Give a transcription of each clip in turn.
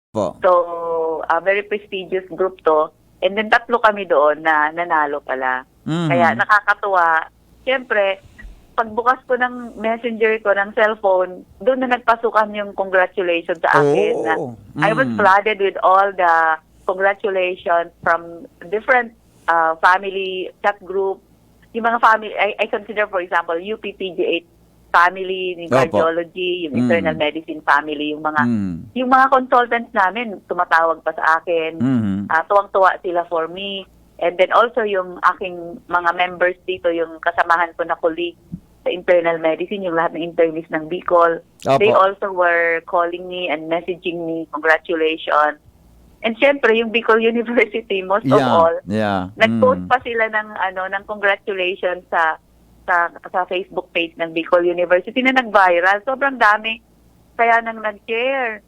Po. So, very prestigious group to. And then 3 kami doon na nanalo pala. Kaya Mhm. nakakatuwa. Siyempre, pagbukas ko ng messenger ko, ng cellphone, doon na nagpasukan yung congratulations sa akin. Na Oo. I was flooded with all the congratulations from different family chat group. Yung mga family, I consider, for example, UPPGA family, yung Opo. cardiology, yung internal Mm. medicine family, Mm. yung mga consultants namin, tumatawag pa sa akin. Mhm. Tuwang-tuwa sila for me. And then also yung aking mga members dito, yung kasamahan ko na colleague sa internal medicine, yung lahat ng internist ng Bicol. They Opo. also were calling me and messaging me, congratulations. And syempre, yung Bicol University, most of all, Yeah. nag-post pa sila ng congratulations sa Facebook page ng Bicol University na nag-viral. Sobrang dami. Kaya nang nag-share,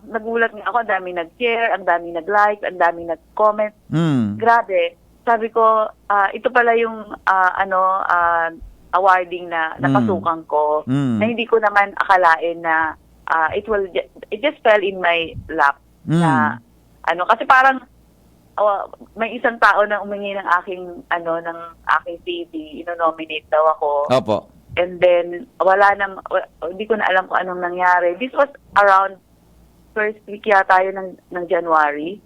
nagulat nga ako, ang dami nag-share, ang dami nag-like, ang dami nag-comment. Mm. Grabe. Sabi ko, ito pala yung awarding na napasukan ko, Mm. na hindi ko naman akalain na it just fell in my lap. Na kasi parang may isang tao na umingi ng aking CV, ino-nominate daw ako. Opo. And then hindi ko na alam kung anong nangyari. This was around first week yata yun ng January.